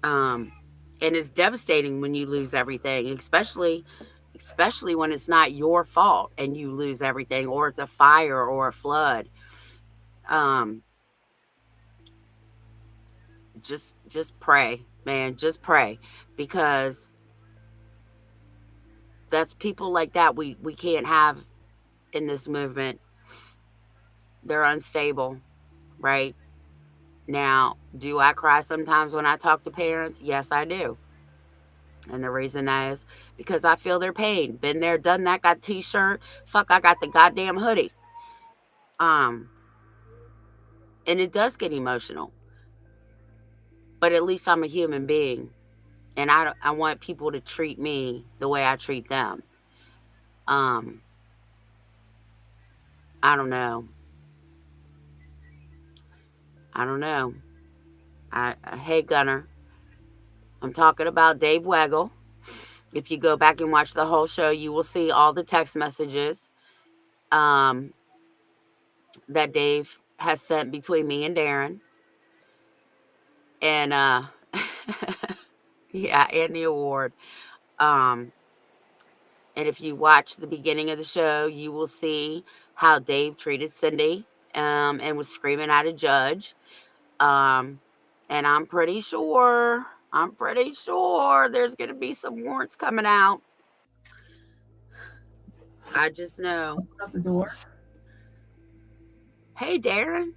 Um, and it's devastating when you lose everything, especially when it's not your fault and you lose everything, or it's a fire or a flood. Um, just pray, man, just pray, because that's people like that we can't have in this movement. They're unstable, right? Now, do I cry sometimes when I talk to parents? Yes, I do. And the reason that is because I feel their pain. Been there, done that, got t-shirt. Fuck, I got the goddamn hoodie. Um, and it does get emotional. But at least I'm a human being. And I want people to treat me the way I treat them. Um, I don't know. I don't know. Hey, Gunner, I'm talking about Dave Weigel. If you go back and watch the whole show, you will see all the text messages um, that Dave has sent between me and Darren. And yeah, and the award. Um, and if you watch the beginning of the show, you will see how Dave treated Cindy and was screaming at a judge. And I'm pretty sure there's going to be some warrants coming out. I just know. Out the door. Hey, Darren.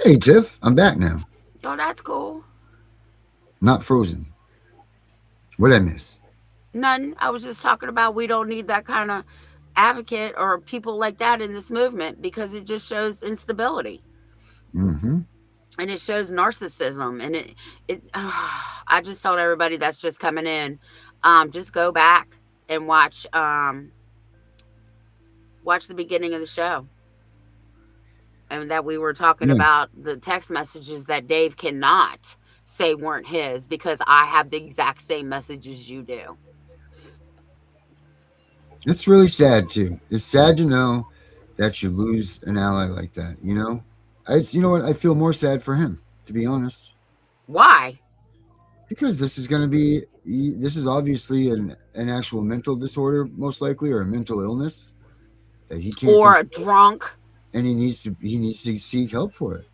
Hey, Tiff, I'm back now. Oh, that's cool. Not frozen. What'd I miss? None. I was just talking about we don't need that kind of advocate or people like that in this movement, because it just shows instability. Mm-hmm. And it shows narcissism. And I just told everybody that's just coming in, just go back and watch the beginning of the show. And that we were talking about the text messages that Dave cannot say weren't his, because I have the exact same messages you do. It's really sad too. It's sad to know that you lose an ally like that. You know, you know what? I feel more sad for him, to be honest. Why? Because this is obviously an actual mental disorder, most likely, or a mental illness that he can't, or a drunk, and he needs to seek help for it,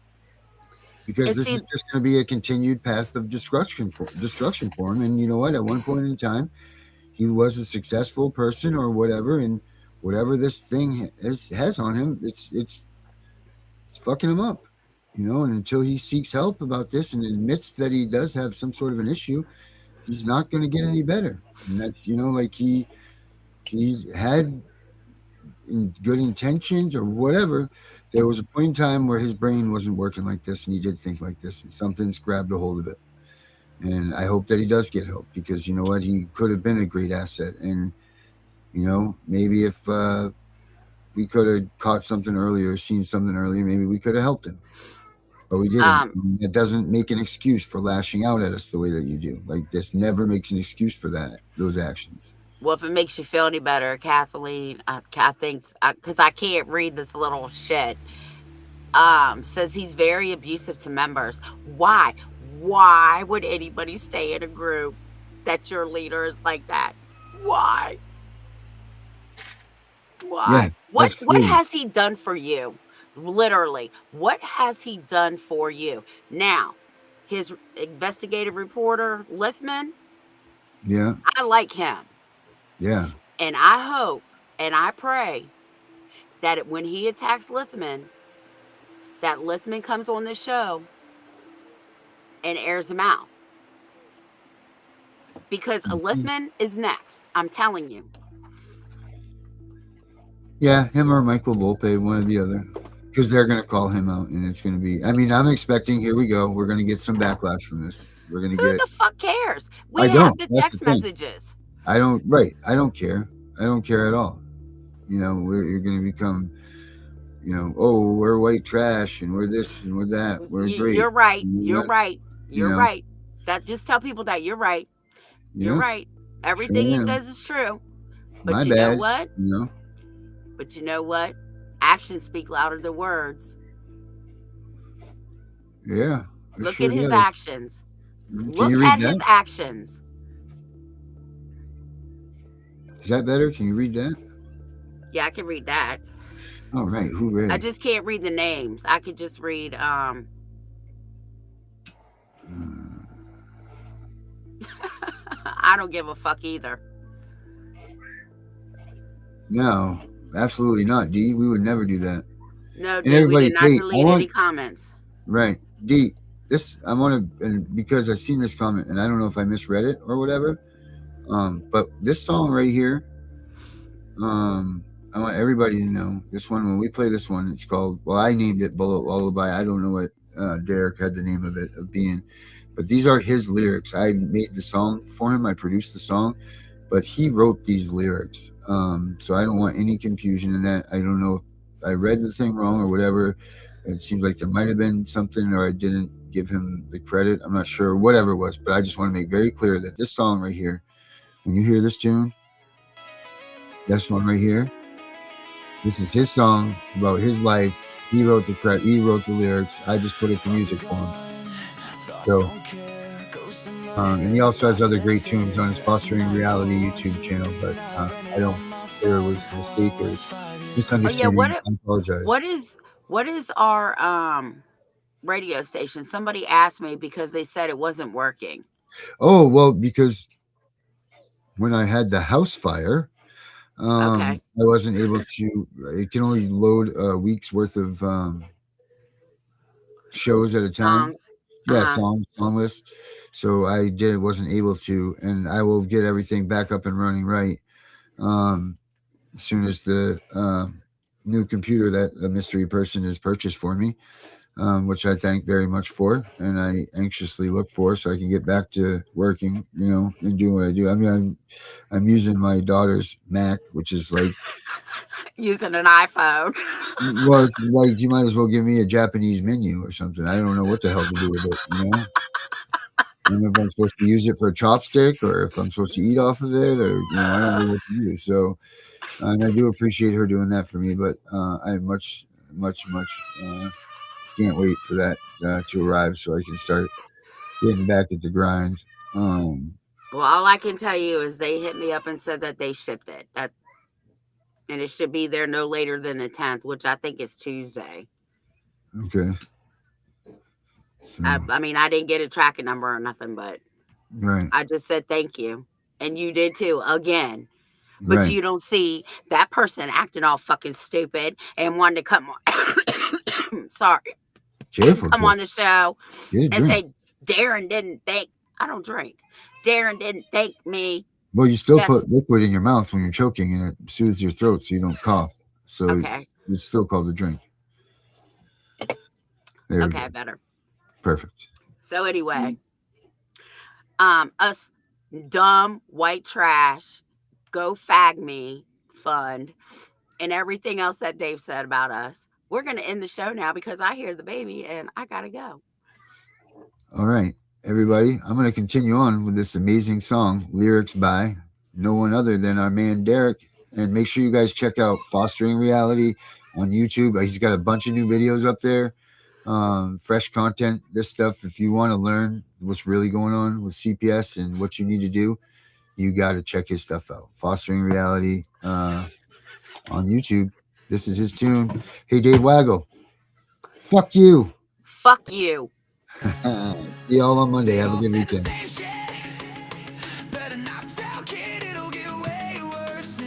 because this is just going to be a continued path of destruction for him. And you know what? At one point in time, he was a successful person or whatever, and whatever this thing has on him, it's fucking him up, you know. And until he seeks help about this and admits that he does have some sort of an issue, he's not going to get any better. And that's, you know, like he's had good intentions or whatever. There was a point in time where his brain wasn't working like this, and he did think like this, and something's grabbed a hold of it. And I hope that he does get help, because you know what, he could have been a great asset. And you know, maybe if we could have caught something earlier, seen something earlier, maybe we could have helped him, but we didn't. That doesn't make an excuse for lashing out at us the way that you do. Like, this never makes an excuse for those actions. Well, if it makes you feel any better, Kathleen, thinks, because I can't read this little shit, says he's very abusive to members. Why? Why would anybody stay in a group that your leader is like that? Why? Yeah, what has he done for you? Literally, what has he done for you? Now, his investigative reporter, Lithman, yeah, I like him. Yeah. And I hope and I pray that when he attacks Lithman, that Lithman comes on the show and airs him out. Because Lithman is next. I'm telling you. Yeah, him or Michael Volpe, one or the other. Because they're going to call him out, and it's going to be. I mean, I'm expecting. Here we go. We're going to get some backlash from this. We're going to Who get. the fuck cares? We I have don't. the That's text the thing. messages. I don't. Right. I don't care. I don't care at all. You know, you're going to become. You know, oh, we're white trash, and we're this and we're that. We're great. You're right. You're What? right. You're know? right. That just tell people that you're right. You're right. Everything he says is true. But My you bad. know what? You know. But you know what? Actions speak louder than words. Yeah. Look sure at his does. actions. Can Look you read at that? his actions. Is that better? Can you read that? Yeah, I can read that. All right. Who read? I just can't read the names. I could just read I don't give a fuck either. No, absolutely not, D. We would never do that. No, And dude, we everybody, did not hey, delete any comments. Right, D. This I want to, and because I've seen this comment, and I don't know if I misread it or whatever. But this song right here, I want everybody to know this one. When we play this one, it's called. Well, I named it Bullet Lullaby. I don't know what Derek had the name of it of being, but these are his lyrics. I made the song for him. I produced the song, but he wrote these lyrics. So I don't want any confusion in that. I don't know if I read the thing wrong or whatever. It seems like there might have been something, or I didn't give him the credit. I'm not sure, whatever it was, but I just want to make very clear that this song right here, when you hear this tune, this one right here, this is his song about his life. He wrote the he wrote the lyrics. I just put it to music for him. So, and he also has other great tunes on his Fostering Reality YouTube channel, but I don't think there was a mistake or misunderstanding. Oh, yeah, I apologize. What is our radio station? Somebody asked me because they said it wasn't working. Oh, well, because when I had the house fire, Okay. I wasn't able to. It can only load a week's worth of shows at a time. Songs. Yeah, song list. So I wasn't able to, and I will get everything back up and running right as soon as the new computer that a mystery person has purchased for me, which I thank very much for, and I anxiously look for, so I can get back to working, and doing what I do. I mean, I'm using my daughter's Mac, which is like using an iPhone. Well, it's like you might as well give me a Japanese menu or something. I don't know what the hell to do with it, I don't know if I'm supposed to use it for a chopstick or if I'm supposed to eat off of it, or I don't know what to do. So, and I do appreciate her doing that for me, but I much can't wait for that to arrive so I can start getting back at the grind. Well, all I can tell you is they hit me up and said that they shipped it. And it should be there no later than the 10th, which I think is Tuesday. Okay. So, I mean, I didn't get a tracking number or nothing, but right. I just said thank you. And you did too, again. But right. you don't see that person acting all fucking stupid and wanting to come on. Sorry. Careful. Come on the show and say, Darren didn't thank. I don't drink. Darren didn't thank me. Well, you still put liquid in your mouth when you're choking, and it soothes your throat so you don't cough. So it's still called a drink. There okay, better. Perfect. So anyway, us dumb white trash, go fag me fund, and everything else that Dave said about us. We're gonna end the show now because I hear the baby and I gotta go. All right. Everybody, I'm going to continue on with this amazing song, lyrics by no one other than our man Derek. And make sure you guys check out Fostering Reality on YouTube. He's got a bunch of new videos up there, fresh content, this stuff. If you want to learn what's really going on with CPS and what you need to do, you got to check his stuff out. Fostering Reality on YouTube. This is his tune. Hey, Dave Waggle. Fuck you. Fuck you. See y'all on Monday. Have a good weekend. Better not tell kid, it'll get way worse.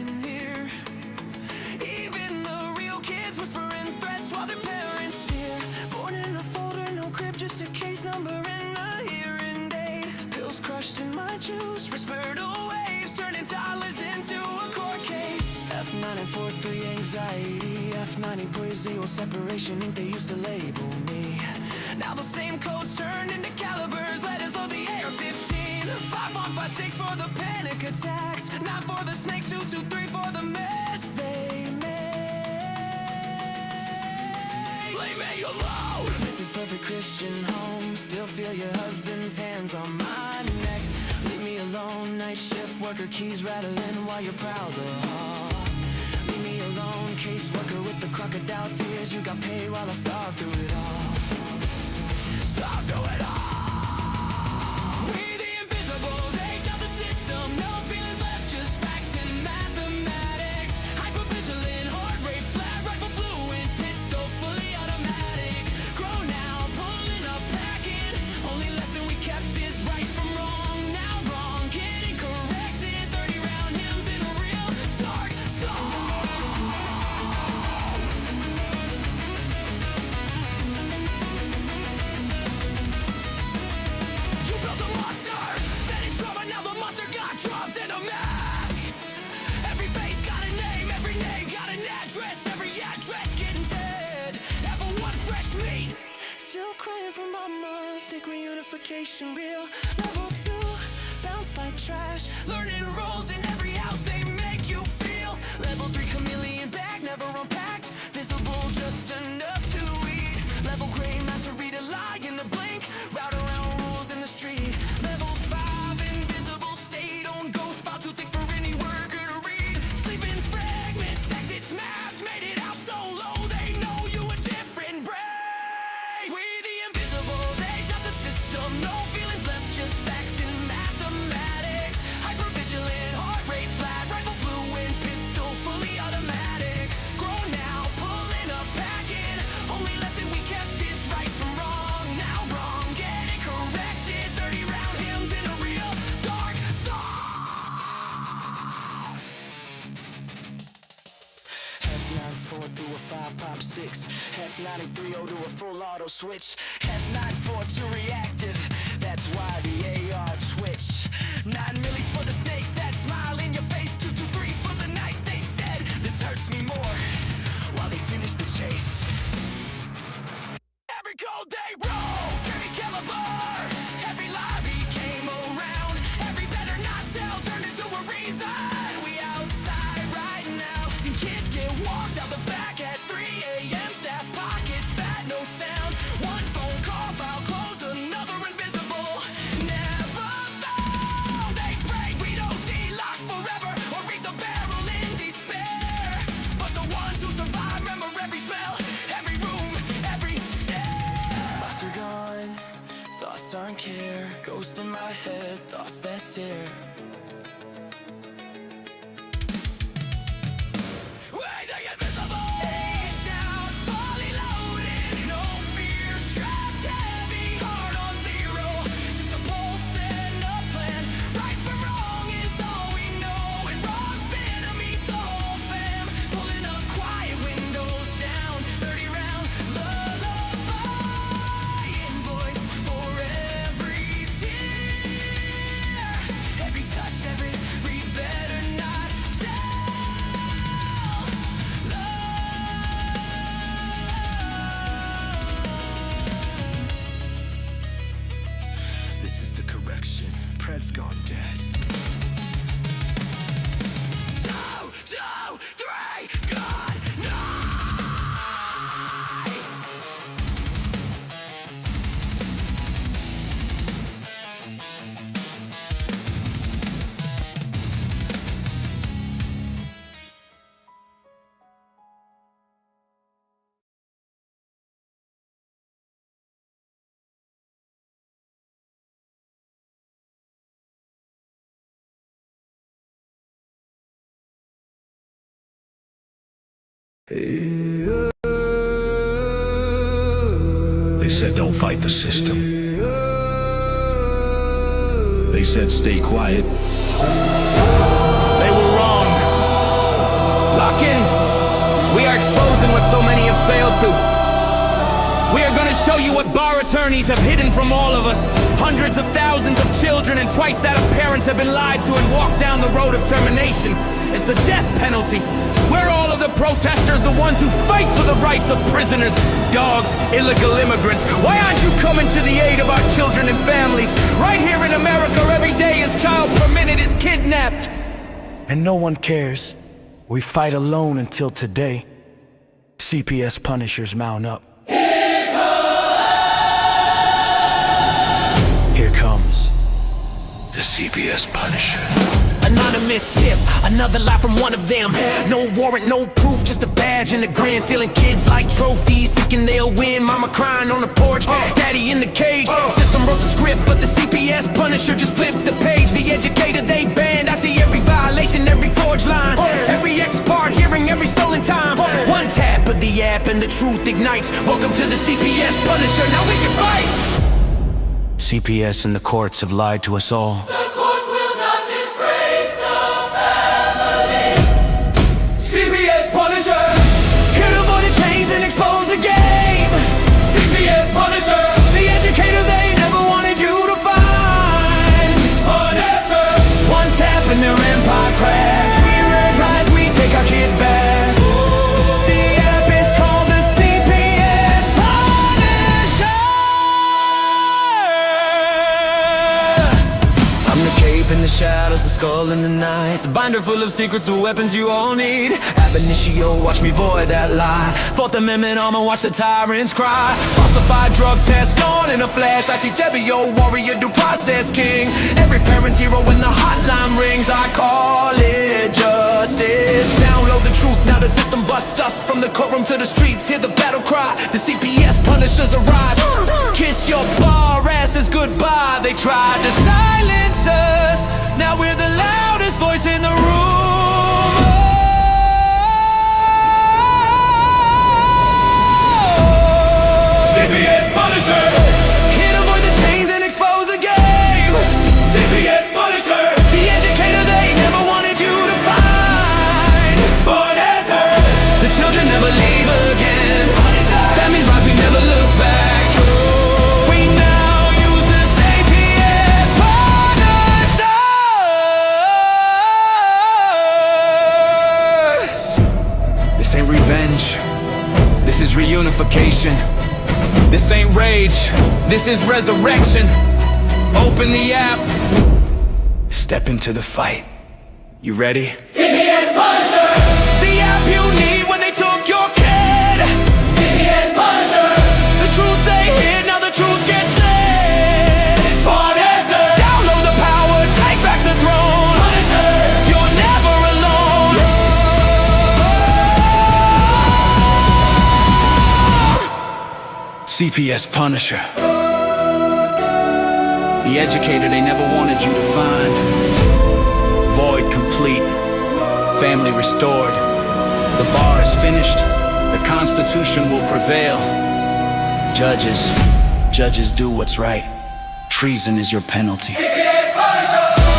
F943 anxiety, F90 poesio separation, ink they used to label me. Now the same codes turned into calibers, letters load the AR-15. 5156 for the panic attacks, not for the snakes, 223 for the mess they made. Leave me alone! Mrs. Perfect Christian home, still feel your husband's hands on my neck. Leave me alone, night shift worker, keys rattling while you're proud of all. Leave me alone, caseworker with the crocodile tears. You got paid while I starved through it all. Starved through it all. We the invisibles, aged out the system. No feelings left, just facts and mathematics. Hypervigilant, heart rate, flat rifle, fluent, pistol, fully automatic. Grown now, pulling up, packing. Only lesson we kept is right from wrong. Now wrong, getting corrected. 30-round hymns in a real dark song. You built a monster, set in trauma, now the monster got drums and a mask. Every face got a name, every name got an address, every address getting dead. Ever one fresh meat, still crying for mama, think reunification real. Level 2, bounce like trash, learning roles in every house they make you feel. Level 3, chameleon bag, never unpacked, visible just enough to eat. Level gray, master read a lie in the blink, route around rules in the street. Level 5, invisible state, own ghost file too thick for any worker to read. Sleeping fragments, exits mapped, made it out so low they know you a different breed. We the invisibles, age out the system, no feelings left, just facts and mathematics. Hypervigilant, heart rate flat, rifle fluent, pistol fully automatic. Grown now, pulling up, packing. Only lesson we kept is right from wrong. Now wrong, getting corrected. 30-round hymns in a real dark song. F94 through a 5.6, F93 to a full auto switch, F94 to reactive, that's why the AR twitch. 9 millis for the snakes that smile in your face, 223s for the nights they said this hurts me more, while they finish the chase. Every code they wrote, every caliber, every lobby came around, every better not tell turned into a reason. We outside right now, seen kids get walked out the back at 3 a.m. Staff pockets, fat, no sound. One phone call, file closed, another invisible. Never found. They pray we don't delock forever or read the barrel in despair. But the ones who survive remember every smell, every room, every stare. Thoughts are gone, thoughts aren't care. Ghost in my head, thoughts that tear. We're the invisible. Aged out, fully loaded, no fear, strapped heavy, heart on zero. Just a pulse and a plan. Right from wrong is all we know, and wrong finna meet the whole fam. Pulling up quiet, windows down, 30-round lullaby. Invoice for every tear, every touch, every read better not tell. This is the correction. Pred's gone dead. 2, 2, 3, good night. They said don't fight the system. They said stay quiet. They were wrong. Lock in. We are exposing what so many have failed to. We are going to show you what bar attorneys have hidden from all of us. Hundreds of thousands of children and twice that of parents have been lied to and walked down the road of termination. is the death penalty. We're all of the protesters, the ones who fight for the rights of prisoners, dogs, illegal immigrants. Why aren't you coming to the aid of our children and families? Right here in America, every day a child per minute is kidnapped. And no one cares. We fight alone until today. CPS Punishers mount up. Here comes the CPS Punisher. Anonymous tip, another lie from one of them. No warrant, no proof, just a badge and a grin. Stealing kids like trophies, thinking they'll win. Mama crying on the porch, daddy in the cage. System wrote the script, but the CPS Punisher just flipped the page. The educator they banned, I see every violation, every forged line, every ex part hearing, every stolen time. One tap of the app and the truth ignites. Welcome to the CPS Punisher, now we can fight. CPS and the courts have lied to us all. The courts will not disgrace the family. CPS Punisher, Here to avoid the chains and expose the game. CPS Punisher, The educator they never wanted you to find. Punisher. One tap and their empire cracks. We rise, we take our kids back. The app is called the CPS Punisher. I'm the cape in the shadows, the skull in the night, the binder full of secrets, the weapons you all need. Ab initio, watch me void that lie. Fourth Amendment armor, watch the tyrants cry. Falsified drug test gone in a flash. I see Tevio, warrior, due process king. Every parent's hero when the hotline rings. I call it justice. Download the truth, now the system busts us. From the courtroom to the streets, hear the battle cry. The CPS Punishers arrive. Kiss your bar asses goodbye. They tried to silence us, now we're the loudest voice in the room. CPS Punisher, Here to avoid the chains and expose the game. CPS Punisher, The educator they never wanted you to find. Punisher, The children never leave again. Families rise, we never look back. We now use the CPS Punisher. This ain't revenge. This is reunification. This ain't rage. This is resurrection. Open the app. Step into the fight. You ready? CPS Punisher, The app you need when they took your kid. CPS Punisher, The truth they hid, now the truth gets lit. Punisher, Download the power, take back the throne. Punisher, You're never alone. CPS Punisher. The educator they never wanted you to find. Void complete. Family restored. The bar is finished. The Constitution will prevail. Judges do what's right. Treason is your penalty. CPS Punisher,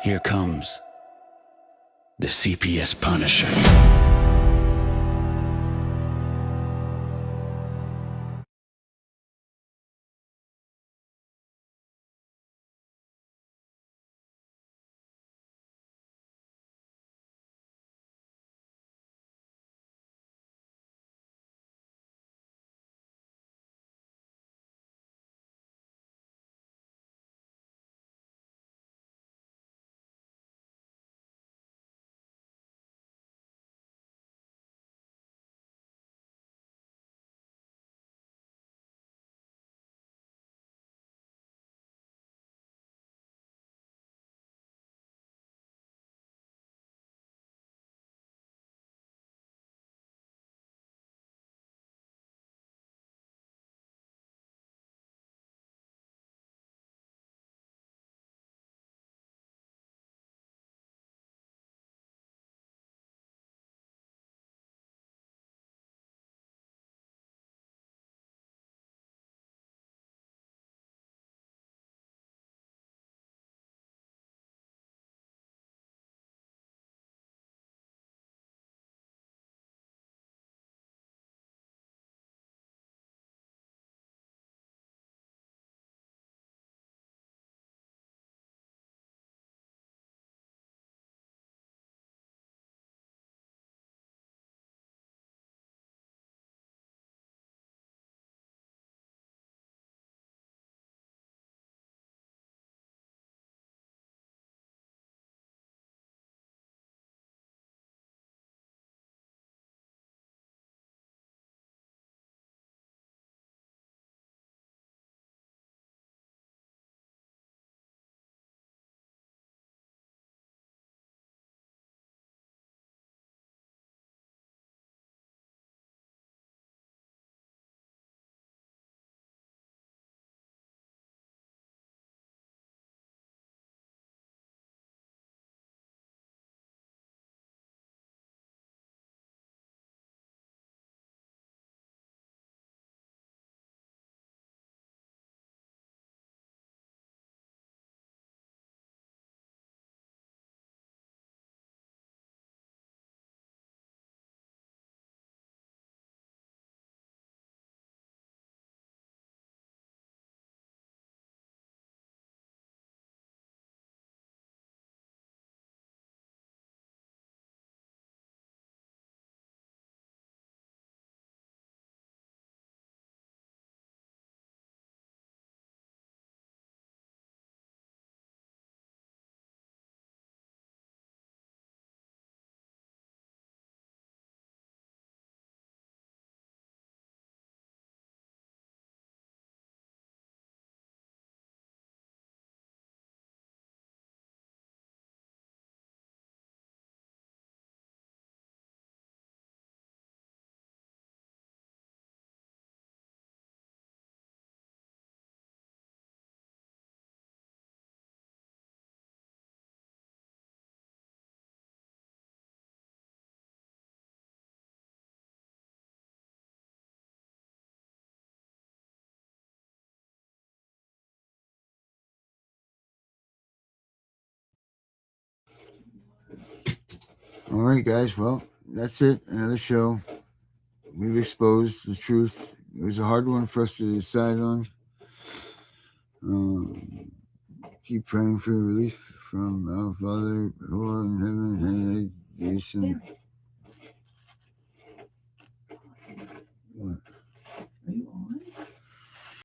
Here comes the CPS Punisher. All right, guys. Well, that's it. Another show. We've exposed the truth. It was a hard one for us to decide on. Keep praying for relief from our Father who art in heaven, and Jason.